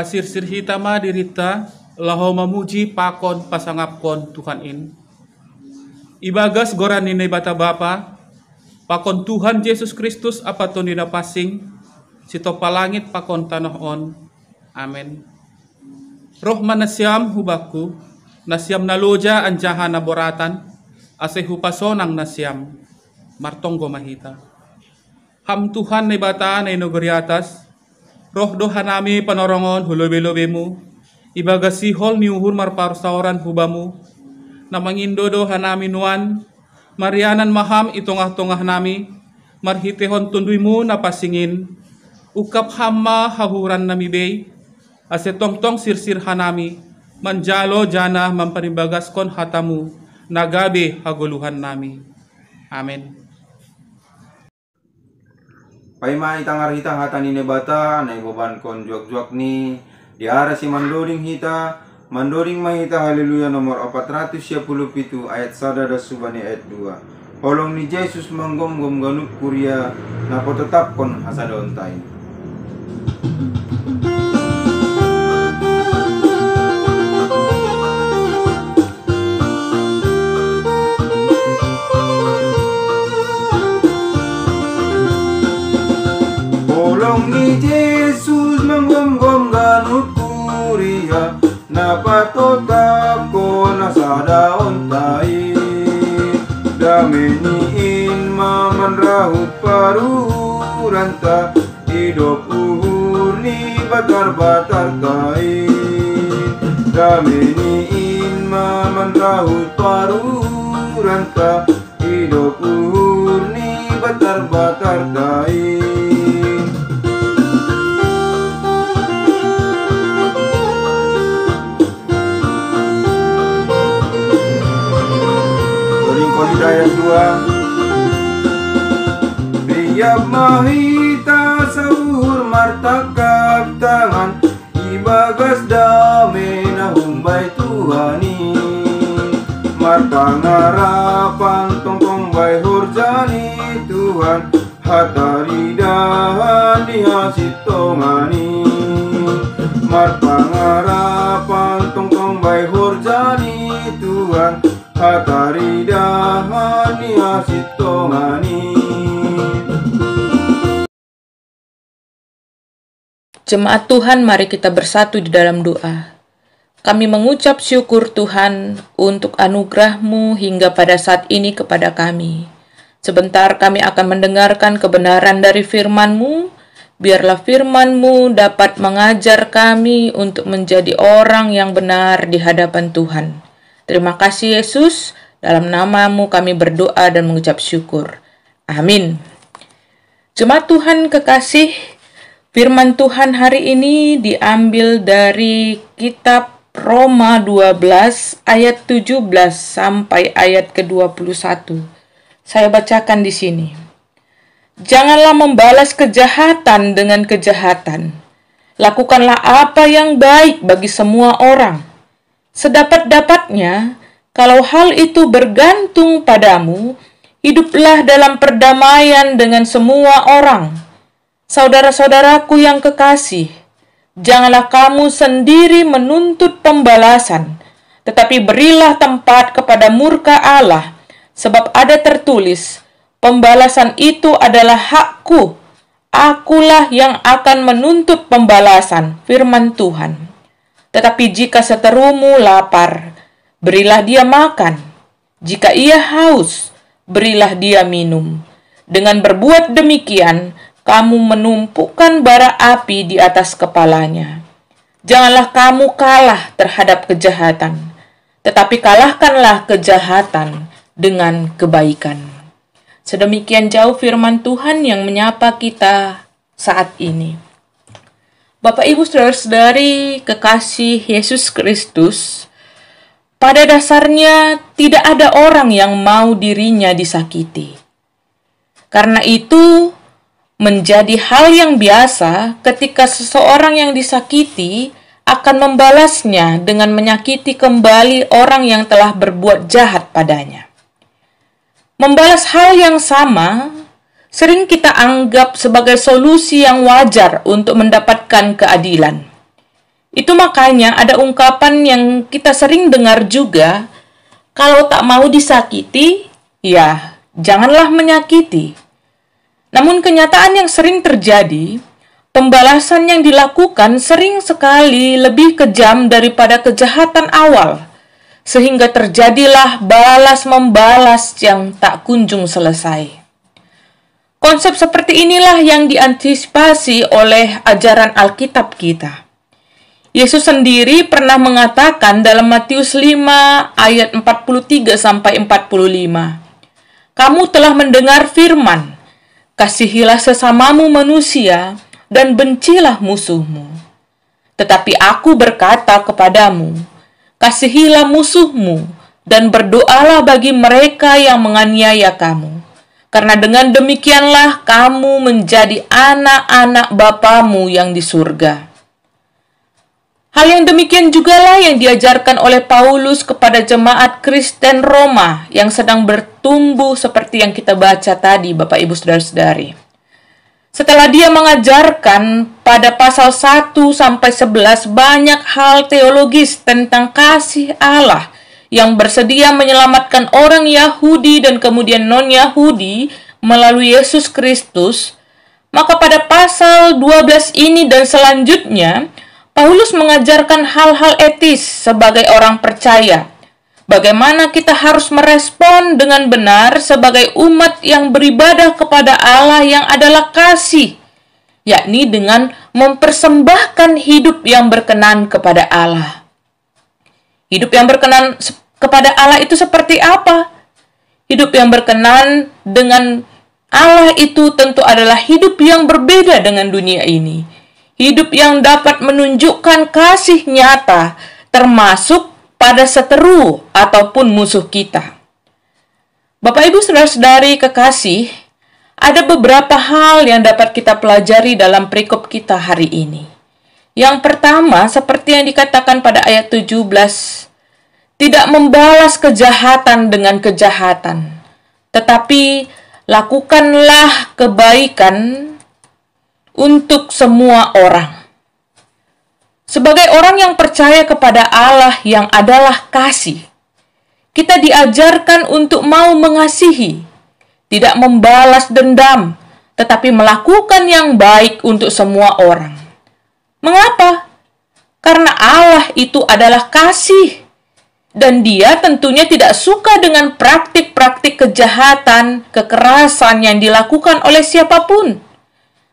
Pasir-sir hitama dirita, laho memuji pakon pasangapkon Tuhan in. Ibagas goran ni bata bapa, pakon Tuhan Yesus Kristus apa ton dina pasing, sito palangit pakon tanah on. Amen. Roh manasiam hubaku, nasiam naloja anjahan naboratan, ase hupasonang nasiam, martonggo mahita. Ham Tuhan ni bata na inogori atas, roh doha nami panorongon hulobe-lobemu, ibagasihol ni uhur marparsaoran hubamu, na mangindo doha nami nuan, marianan maham itongah-tongah nami, marhitehon tunduimu na pasingin, ukap hamma hahuran nami bay, ase tongtong sirsir hanami, manjalo jana mampanibagas kon hatamu, nagabe haguluhan nami. Amen. Paima itangar hita hatan ini bata na iboban kon juak-juak ni diara si mandoring hita mahita haleluya nomor 417 ayat 1 dan subani ayat 2. Holong ni Yesus menggom-gom ganuk kuria na tetap kon hasadon tain. Holong ni Yesus menggom-gom ganuk kuria napa tetap ko nasada ontai dameniin maman rahut paruranta hidup uhur ni batar-batar kain dameniin maman rahut paruranta hidup uhur ni batar-batar kain. Ayat 2. Biak mahita sahur martakap tangan ibagas dame na humbay Tuhani marpangarapan tongtong bay hurjani Tuhan hataridahan dihasit tongani marpangarapan tongtong bay hurjani Tuhan hataridahan dihasit tongani. Jemaat Tuhan, mari kita bersatu di dalam doa. Kami mengucap syukur Tuhan untuk anugerah-Mu hingga pada saat ini kepada kami. Sebentar kami akan mendengarkan kebenaran dari firman-Mu. Biarlah firman-Mu dapat mengajar kami untuk menjadi orang yang benar di hadapan Tuhan. Terima kasih Yesus, dalam nama-Mu kami berdoa dan mengucap syukur. Amin. Jemaat Tuhan kekasih, firman Tuhan hari ini diambil dari kitab Roma 12 ayat 17 sampai ayat ke-21. Saya bacakan di sini. Janganlah membalas kejahatan dengan kejahatan. Lakukanlah apa yang baik bagi semua orang. Sedapat-dapatnya, kalau hal itu bergantung padamu, hiduplah dalam perdamaian dengan semua orang. Saudara-saudaraku yang kekasih, janganlah kamu sendiri menuntut pembalasan, tetapi berilah tempat kepada murka Allah, sebab ada tertulis, pembalasan itu adalah hakku, akulah yang akan menuntut pembalasan, firman Tuhan. Tetapi jika seterumu lapar, berilah dia makan. Jika ia haus, berilah dia minum. Dengan berbuat demikian, kamu menumpukan bara api di atas kepalanya. Janganlah kamu kalah terhadap kejahatan, tetapi kalahkanlah kejahatan dengan kebaikan. Sedemikian jauh firman Tuhan yang menyapa kita saat ini. Bapak Ibu Saudara-saudari kekasih Yesus Kristus, pada dasarnya tidak ada orang yang mau dirinya disakiti. Karena itu menjadi hal yang biasa ketika seseorang yang disakiti akan membalasnya dengan menyakiti kembali orang yang telah berbuat jahat padanya. Membalas hal yang sama sering kita anggap sebagai solusi yang wajar untuk mendapatkan keadilan. Itu makanya ada ungkapan yang kita sering dengar juga, kalau tak mau disakiti, ya janganlah menyakiti. Namun kenyataan yang sering terjadi, pembalasan yang dilakukan sering sekali lebih kejam daripada kejahatan awal, sehingga terjadilah balas-membalas yang tak kunjung selesai. Konsep seperti inilah yang diantisipasi oleh ajaran Alkitab kita. Yesus sendiri pernah mengatakan dalam Matius 5 ayat 43 sampai 45, "Kamu telah mendengar firman, kasihilah sesamamu manusia dan bencilah musuhmu. Tetapi aku berkata kepadamu, kasihilah musuhmu dan berdoalah bagi mereka yang menganiaya kamu. Karena dengan demikianlah kamu menjadi anak-anak Bapamu yang di surga." Hal yang demikian jugalah yang diajarkan oleh Paulus kepada jemaat Kristen Roma yang sedang bertumbuh seperti yang kita baca tadi, Bapak Ibu Saudara-saudari. Setelah dia mengajarkan pada pasal 1 sampai 11 banyak hal teologis tentang kasih Allah yang bersedia menyelamatkan orang Yahudi dan kemudian non-Yahudi melalui Yesus Kristus, maka pada pasal 12 ini dan selanjutnya, Paulus mengajarkan hal-hal etis sebagai orang percaya. Bagaimana kita harus merespon dengan benar sebagai umat yang beribadah kepada Allah yang adalah kasih, yakni dengan mempersembahkan hidup yang berkenan kepada Allah. Hidup yang berkenan kepada Allah itu seperti apa? Hidup yang berkenan dengan Allah itu tentu adalah hidup yang berbeda dengan dunia ini. Hidup yang dapat menunjukkan kasih nyata, termasuk pada seteru ataupun musuh kita. Bapak Ibu Saudara-saudari kekasih, ada beberapa hal yang dapat kita pelajari dalam perikop kita hari ini. Yang pertama, seperti yang dikatakan pada ayat 17, tidak membalas kejahatan dengan kejahatan, tetapi lakukanlah kebaikan untuk semua orang. Sebagai orang yang percaya kepada Allah yang adalah kasih, kita diajarkan untuk mau mengasihi, tidak membalas dendam, tetapi melakukan yang baik untuk semua orang. Mengapa? Karena Allah itu adalah kasih, dan Dia tentunya tidak suka dengan praktik-praktik kejahatan, kekerasan yang dilakukan oleh siapapun.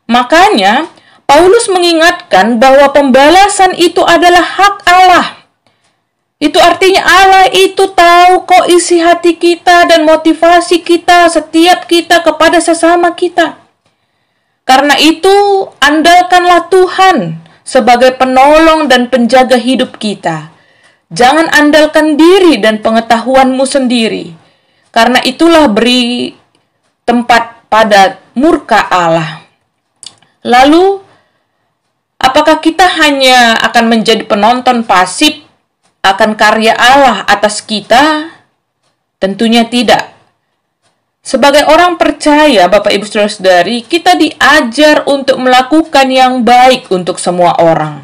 Makanya, Paulus mengingatkan bahwa pembalasan itu adalah hak Allah. Itu artinya Allah itu tahu kok isi hati kita dan motivasi kita, setiap kita kepada sesama kita. Karena itu, andalkanlah Tuhan sebagai penolong dan penjaga hidup kita. Jangan andalkan diri dan pengetahuanmu sendiri. Karena itulah beri tempat pada murka Allah. Lalu, apakah kita hanya akan menjadi penonton pasif akan karya Allah atas kita? Tentunya tidak. Sebagai orang percaya, Bapak Ibu Saudara-saudari, kita diajar untuk melakukan yang baik untuk semua orang.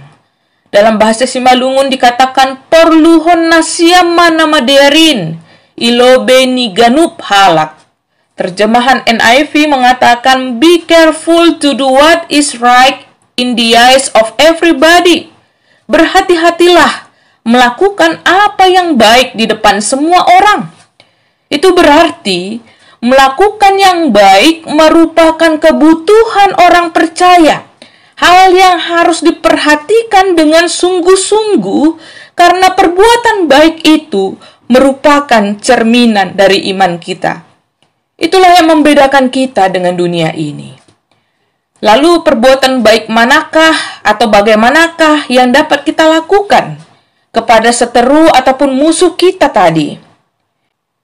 Dalam bahasa Simalungun dikatakan, "Porluhon nasiama nama derin, ilobe ni ganup halak." Terjemahan NIV mengatakan, "Be careful to do what is right in the eyes of everybody." Berhati-hatilah melakukan apa yang baik di depan semua orang. Itu berarti melakukan yang baik merupakan kebutuhan orang percaya. Hal yang harus diperhatikan dengan sungguh-sungguh karena perbuatan baik itu merupakan cerminan dari iman kita. Itulah yang membedakan kita dengan dunia ini. Lalu perbuatan baik manakah atau bagaimanakah yang dapat kita lakukan kepada seteru ataupun musuh kita tadi?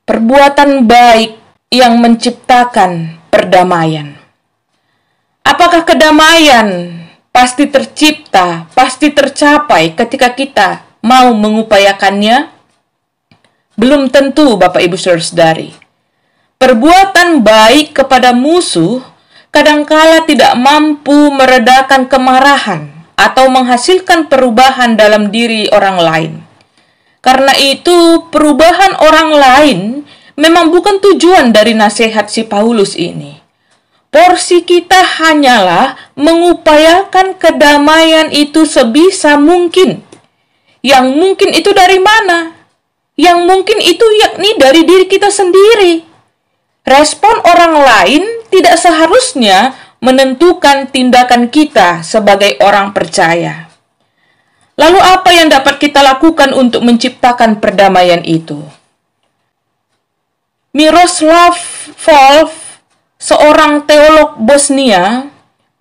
Perbuatan baik yang menciptakan perdamaian. Apakah kedamaian pasti tercipta, pasti tercapai ketika kita mau mengupayakannya? Belum tentu, Bapak Ibu Saudara-saudari. Perbuatan baik kepada musuh kadangkala tidak mampu meredakan kemarahan atau menghasilkan perubahan dalam diri orang lain. Karena itu, perubahan orang lain memang bukan tujuan dari nasihat si Paulus ini. Porsi kita hanyalah mengupayakan kedamaian itu sebisa mungkin. Yang mungkin itu dari mana? Yang mungkin itu yakni dari diri kita sendiri. Respon orang lain tidak seharusnya menentukan tindakan kita sebagai orang percaya. Lalu apa yang dapat kita lakukan untuk menciptakan perdamaian itu? Miroslav Volf, seorang teolog Bosnia,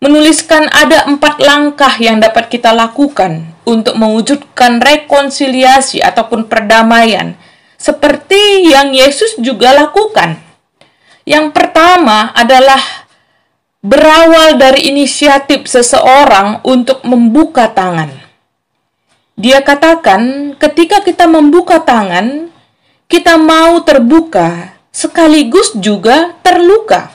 menuliskan ada 4 langkah yang dapat kita lakukan untuk mewujudkan rekonsiliasi ataupun perdamaian, seperti yang Yesus juga lakukan. Yang pertama adalah berawal dari inisiatif seseorang untuk membuka tangan. Dia katakan, ketika kita membuka tangan, kita mau terbuka, sekaligus juga terluka.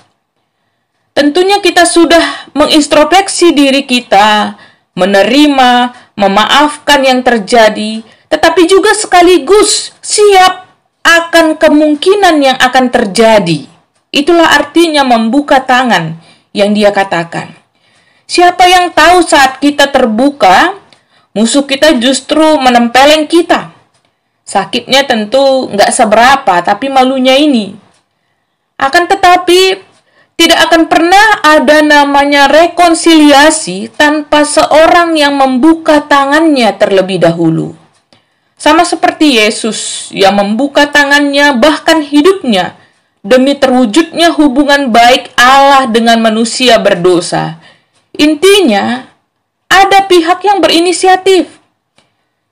Tentunya kita sudah mengintrospeksi diri kita, menerima, memaafkan yang terjadi, tetapi juga sekaligus siap akan kemungkinan yang akan terjadi. Itulah artinya membuka tangan yang dia katakan. Siapa yang tahu saat kita terbuka, musuh kita justru menempeleng kita. Sakitnya tentu nggak seberapa, tapi malunya ini. Akan tetapi, tidak akan pernah ada namanya rekonsiliasi tanpa seorang yang membuka tangannya terlebih dahulu. Sama seperti Yesus yang membuka tangannya bahkan hidupnya demi terwujudnya hubungan baik Allah dengan manusia berdosa. Intinya, ada pihak yang berinisiatif.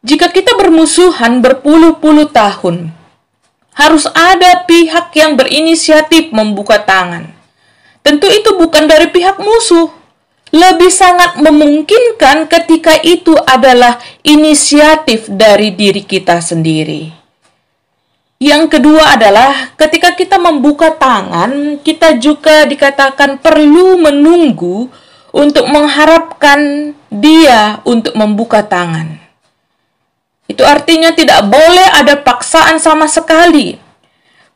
Jika kita bermusuhan berpuluh-puluh tahun, harus ada pihak yang berinisiatif membuka tangan. Tentu itu bukan dari pihak musuh. Lebih sangat memungkinkan ketika itu adalah inisiatif dari diri kita sendiri. Yang kedua adalah ketika kita membuka tangan, kita juga dikatakan perlu menunggu untuk mengharapkan dia untuk membuka tangan. Itu artinya tidak boleh ada paksaan sama sekali.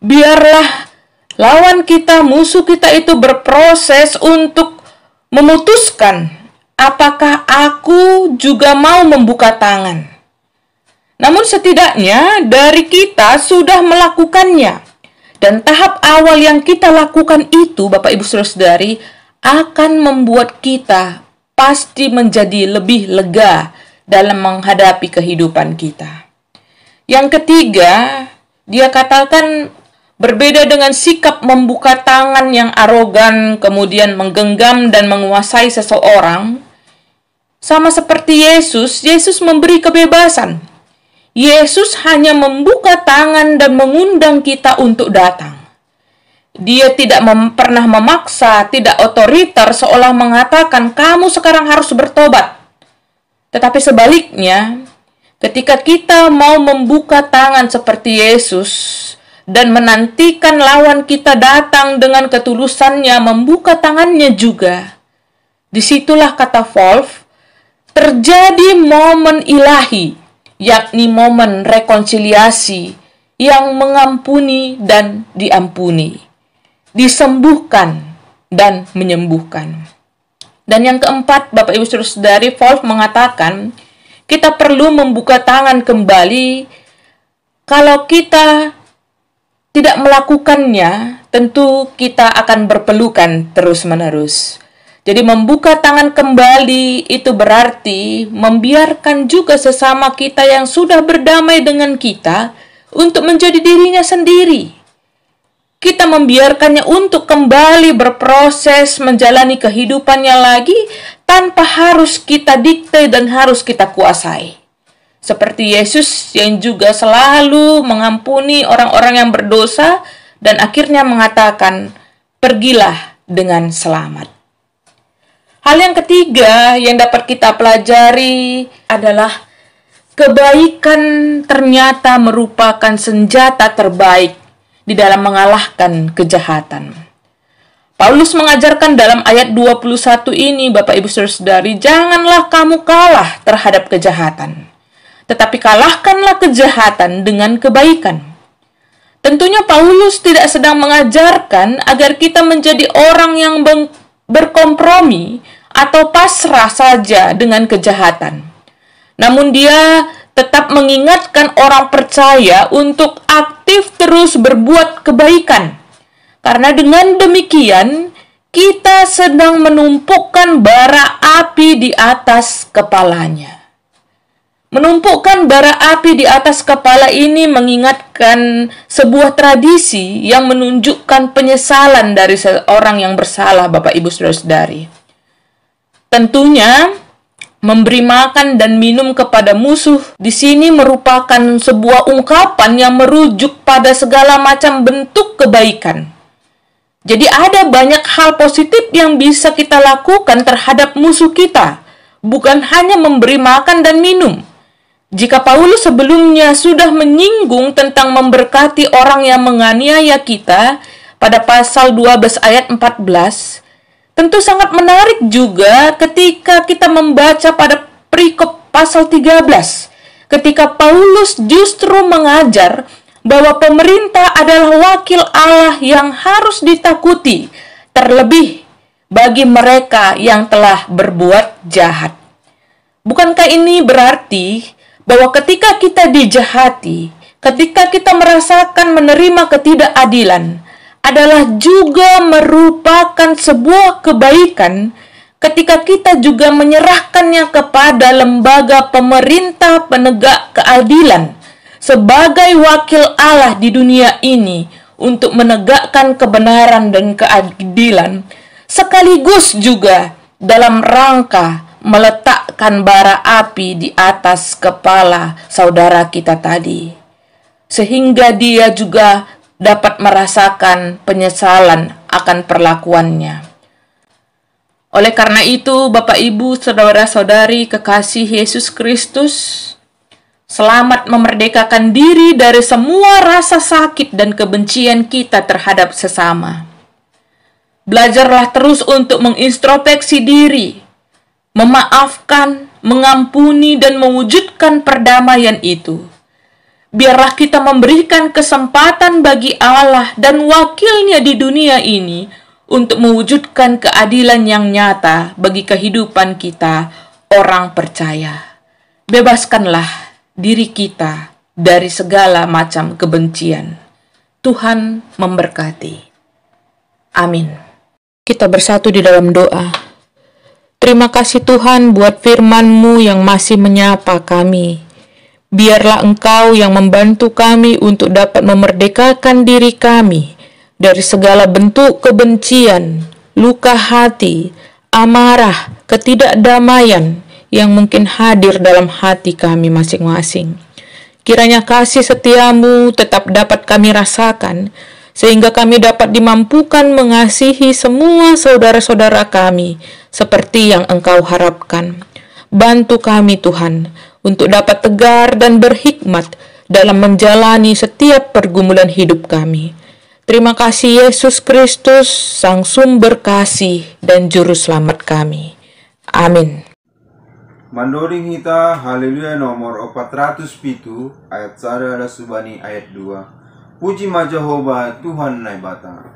Biarlah lawan kita, musuh kita itu berproses untuk memutuskan apakah aku juga mau membuka tangan. Namun setidaknya dari kita sudah melakukannya. Dan tahap awal yang kita lakukan itu, Bapak Ibu Saudara-saudari, akan membuat kita pasti menjadi lebih lega dalam menghadapi kehidupan kita. Yang ketiga, dia katakan berbeda dengan sikap membuka tangan yang arogan, kemudian menggenggam dan menguasai seseorang. Sama seperti Yesus, Yesus memberi kebebasan. Yesus hanya membuka tangan dan mengundang kita untuk datang. Dia tidak pernah memaksa, tidak otoriter seolah mengatakan, kamu sekarang harus bertobat. Tetapi sebaliknya, ketika kita mau membuka tangan seperti Yesus, dan menantikan lawan kita datang dengan ketulusannya membuka tangannya juga. Disitulah kata Volf, terjadi momen ilahi, yakni momen rekonsiliasi yang mengampuni dan diampuni, disembuhkan dan menyembuhkan. Dan yang keempat, Bapak Ibu Saudara-saudari, Volf mengatakan, kita perlu membuka tangan kembali. Kalau kita tidak melakukannya, tentu kita akan berpelukan terus-menerus. Jadi membuka tangan kembali itu berarti membiarkan juga sesama kita yang sudah berdamai dengan kita untuk menjadi dirinya sendiri. Kita membiarkannya untuk kembali berproses menjalani kehidupannya lagi tanpa harus kita dikte dan harus kita kuasai. Seperti Yesus yang juga selalu mengampuni orang-orang yang berdosa dan akhirnya mengatakan, pergilah dengan selamat. Hal yang ketiga yang dapat kita pelajari adalah kebaikan ternyata merupakan senjata terbaik di dalam mengalahkan kejahatan. Paulus mengajarkan dalam ayat 21 ini, Bapak Ibu Saudara-saudari, janganlah kamu kalah terhadap kejahatan, tetapi kalahkanlah kejahatan dengan kebaikan. Tentunya Paulus tidak sedang mengajarkan agar kita menjadi orang yang berkompromi atau pasrah saja dengan kejahatan. Namun dia tetap mengingatkan orang percaya untuk aktif terus berbuat kebaikan. Karena dengan demikian, kita sedang menumpukan bara api di atas kepalanya. Menumpukan bara api di atas kepala ini mengingatkan sebuah tradisi yang menunjukkan penyesalan dari seorang yang bersalah, Bapak Ibu Saudara-saudari. Tentunya, memberi makan dan minum kepada musuh di sini merupakan sebuah ungkapan yang merujuk pada segala macam bentuk kebaikan. Jadi ada banyak hal positif yang bisa kita lakukan terhadap musuh kita, bukan hanya memberi makan dan minum. Jika Paulus sebelumnya sudah menyinggung tentang memberkati orang yang menganiaya kita pada pasal 12 ayat 14, tentu sangat menarik juga ketika kita membaca pada perikop pasal 13, ketika Paulus justru mengajar bahwa pemerintah adalah wakil Allah yang harus ditakuti, terlebih bagi mereka yang telah berbuat jahat. Bukankah ini berarti bahwa ketika kita dijahati, ketika kita merasakan menerima ketidakadilan, adalah juga merupakan sebuah kebaikan ketika kita juga menyerahkannya kepada lembaga pemerintah penegak keadilan sebagai wakil Allah di dunia ini untuk menegakkan kebenaran dan keadilan, sekaligus juga dalam rangka meletakkan bara api di atas kepala saudara kita tadi, sehingga dia juga dapat merasakan penyesalan akan perlakuannya. Oleh karena itu, Bapak Ibu, saudara-saudari kekasih Yesus Kristus, selamat memerdekakan diri dari semua rasa sakit dan kebencian kita terhadap sesama. Belajarlah terus untuk mengintrospeksi diri, memaafkan, mengampuni, dan mewujudkan perdamaian itu. Biarlah kita memberikan kesempatan bagi Allah dan wakilnya di dunia ini untuk mewujudkan keadilan yang nyata bagi kehidupan kita, orang percaya. Bebaskanlah diri kita dari segala macam kebencian. Tuhan memberkati. Amin. Kita bersatu di dalam doa. Terima kasih Tuhan buat firman-Mu yang masih menyapa kami. Biarlah Engkau yang membantu kami untuk dapat memerdekakan diri kami dari segala bentuk kebencian, luka hati, amarah, ketidakdamaian yang mungkin hadir dalam hati kami masing-masing. Kiranya kasih setiamu tetap dapat kami rasakan, sehingga kami dapat dimampukan mengasihi semua saudara-saudara kami, seperti yang Engkau harapkan. Bantu kami Tuhan, untuk dapat tegar dan berhikmat dalam menjalani setiap pergumulan hidup kami. Terima kasih Yesus Kristus, Sang Sumber Kasih dan Juru Selamat kami. Amin. Mandoring hita haleluya nomor 407 ayat 1 ada subani ayat 2. Puji ma Jehovah Tuhan nai bata.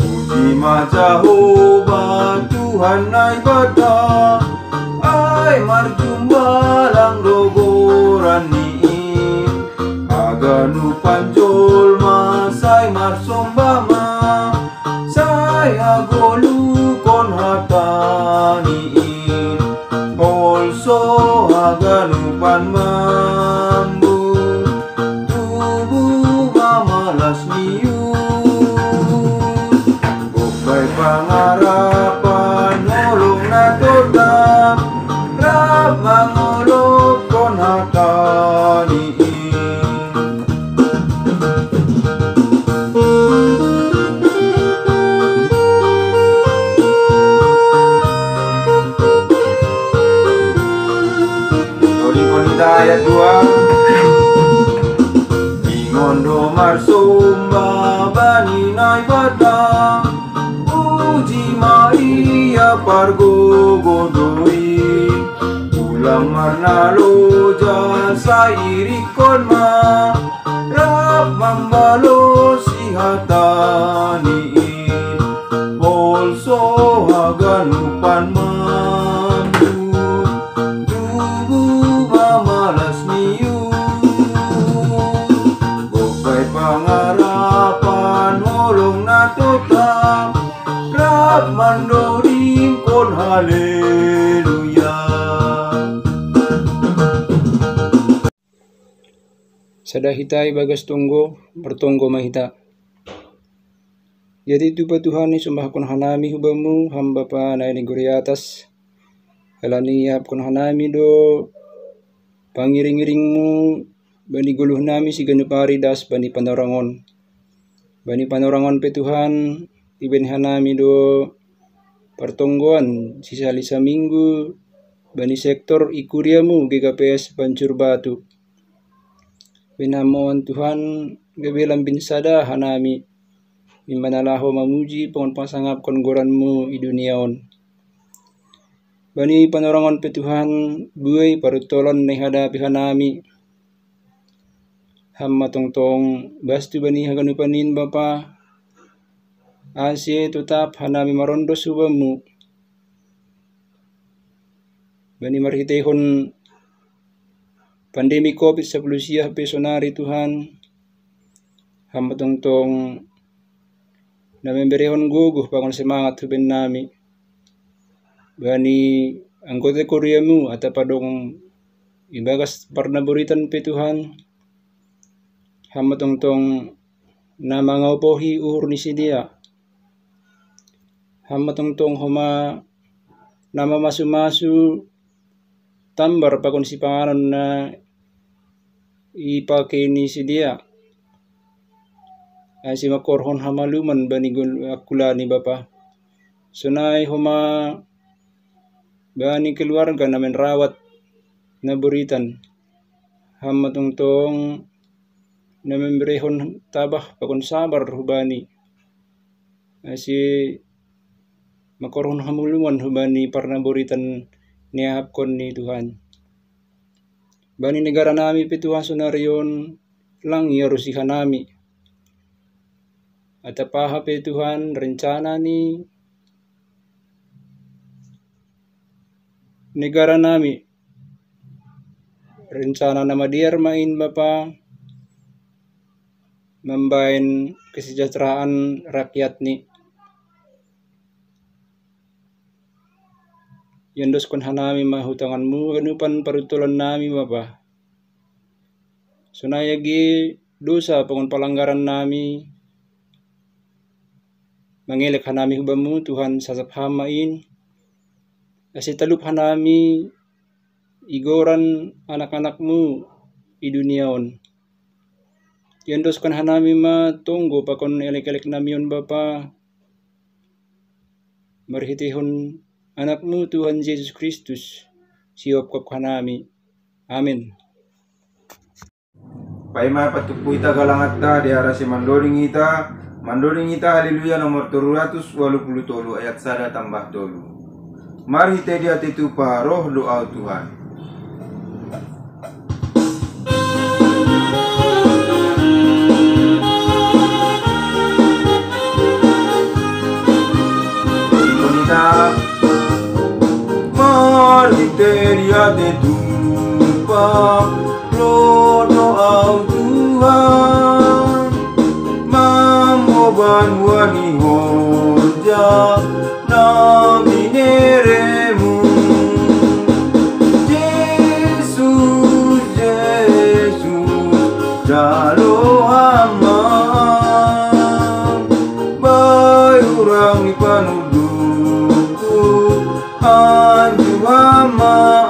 Puji ma Jehovah Tuhan nai bata. Ay marjumbalang dogoran niin aganu pancol masay marsombama say agolu kon hataniin also aganu panmambu tubuh mamalas nius gopay pangarapan nolong natodam mangolok kon hataniin. marsomba bani nai bata Uji Maria pargo godoi Ulang marna loja sairikon ma Rap mambalo sihataniin Polso haganupan mampu Tubuh mamalas niu Gopay pangarapan holong na tetap Rap mandoring kon haleluya. Sadahita ibagas tunggo bertunggo mahita. Jadi tu Tuhan sumbah kun hanami hubamu hamba pa na ini guri atas. Halani hap kun hanami do pangiring-iringmu bani guluh nami si genupari das bani panorangon. Bani panorangon pe Tuhan iben hanami do pertonggoan sisa lisa minggu bani sektor ikuriamu GKPS Pancur Batu. Binamoan Tuhan gabelam bin sada hanami imanalaho mamuji pengon pasangap kon goranmu i duniaon. Bani panorangon pe Tuhan buai parutolon ne hadapi hanami. Hamma tongtong bastu bani haganupanin Bapa. Asye tetap hanami marondo subamu. Bani marhitehon pandemi COVID-19 siah pesonari Tuhan. Hamba tongtong na memberehon guguh pangon semangat huben nami. Bani anggota Koreamu atau padong ibagas parnaburitan pe Tuhan. Hamba tongtong na mangaupohi uhur ni sidia. Hamba tongtong homa nama masu-masu tambar pakon si panganon na ipake ni sidia. Asi makorhon hamaluman bani akulani Bapa. Sunai homa bani keluarga na menrawat na buritan. Hamba tongtong na memberehon tabah pakon sabar hubani. Asi makorhon hamuluman hubani parna buritan niahapkon ni Tuhan. Bani negara nami pe Tuhan sunarion lang yarusihan nami. Atapaha pe Tuhan rencana ni negara nami. Rencana nama diar main Bapa membain kesejahteraan rakyat ni. Yandos kon hanami mahutanganmu ganupan parutulan nami Bapa. Sunayagi dosa pangon palanggaran nami. Mangelek hanami hubamu Tuhan sasap hamain. Asi talup hanami igoran anak-anakmu i duniaon. Yandos kon hanami ma tunggu pakon elek-elek namion Bapa. Marhitihon anakmu Tuhan Yesus Kristus siop kop hanami. Amin. Paima patupu ita galangat ta di arasi mandoring ita haleluya nomor 383 ayat 1 tambah 3. Mari kita di hati tupa roh doa Tuhan. Mari kita di hati tupa roh doa Tuhan. Mamoban wani hoja nami neremu. Yesus, Yesus, jalo hama. Bayu orang ipanuduku anju hama.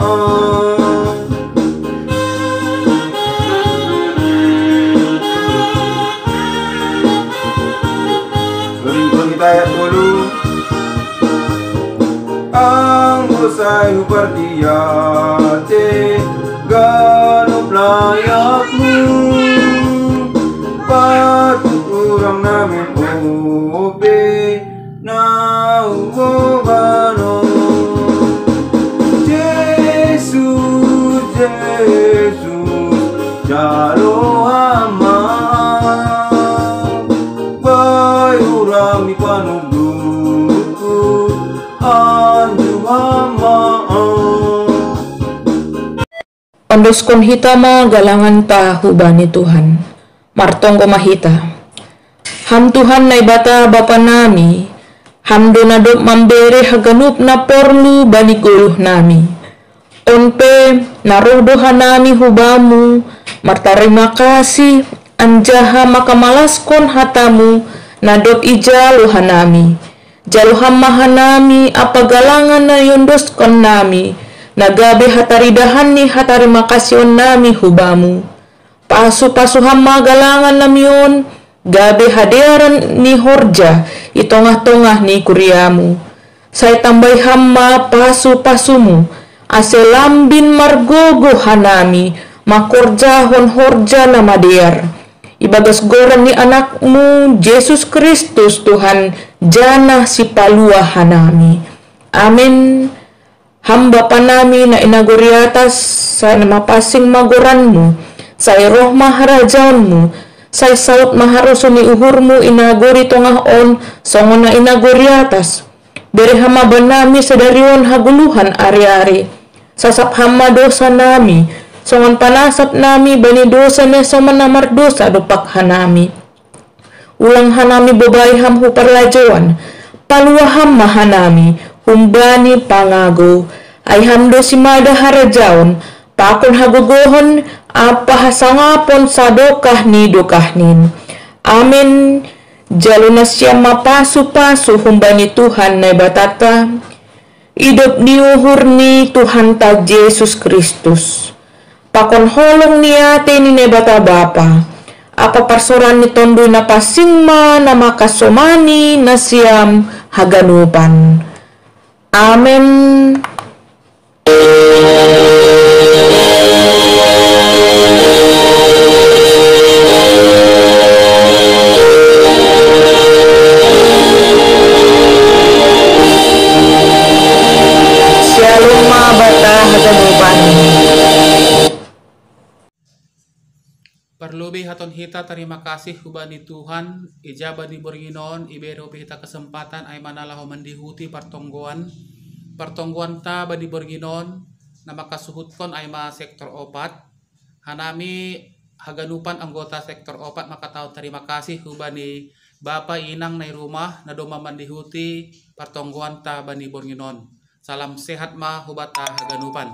Ayat 10 Anggosayu partiate Ganop layakmu Indoskon hita ma galangan ta hubani Tuhan. Martonggo mahita. Ham Tuhan na ibata Bapa nami, ham do na do mambere haganup na porlu bani guluh nami. Onpe narodohan nami hubamu, martarima kasih anjaha makamalaskon hatamu, nadot ija luhanami. Jaluham mahanami apagalangan na yundoskon nami, nagabe hataridahan ni hatarima kasihon nami hubamu. Pasu-pasu hamma galangan namion, gabe hadiaran ni horja, itongah-tongah ni kuriamu. Saya tambay hamma pasu-pasumu, aselambin margogo hanami, makorjahon horja na madiar. Ibagas goran ni anakmu, Yesus Kristus Tuhan, jana si palua hanami. Amin. Hamba panami na inaguriatas sa mapasing magoranmu, sa roh maharajaonmu, sa saut maharoso ni uhurmu inaguri tongah on, songon na inaguriatas. Beri hama banami sa darion haguluhan ari-ari. Sasap hama dosa nami, songon panasap nami bani dosa na soman namar dosa dupak hanami. Ulang hanami babae ham huparlajawan, palua hama hanami, humbani pangago, ay hamdo si mada harajaon, pakon hagogohon, apa hasangapon sa dokah ni dokahnin. Amin. Jalo na siya mapasu-pasu humbani Tuhan na batata, idop ni uhur ni Tuhan ta Yesus Kristus. Pakon holong niate ni nebata Bapa, apa parsoran ni tondo na pasingma na makasomani na siyam haganupan. Amen. Shalom bata haganupan. Perlubi haton hita terima kasih hubani Tuhan, ijabah di Borginon, ibero hita kesempatan ay manalaho mendihuti pertongguan ta badi Borginon, nama kasuhutkon ay ma sektor opat, hanami haganupan anggota sektor opat maka tahu terima kasih hubani Bapa inang na rumah na doma mendihuti pertongguan ta bani Borginon. Salam sehat ma hubata haganupan.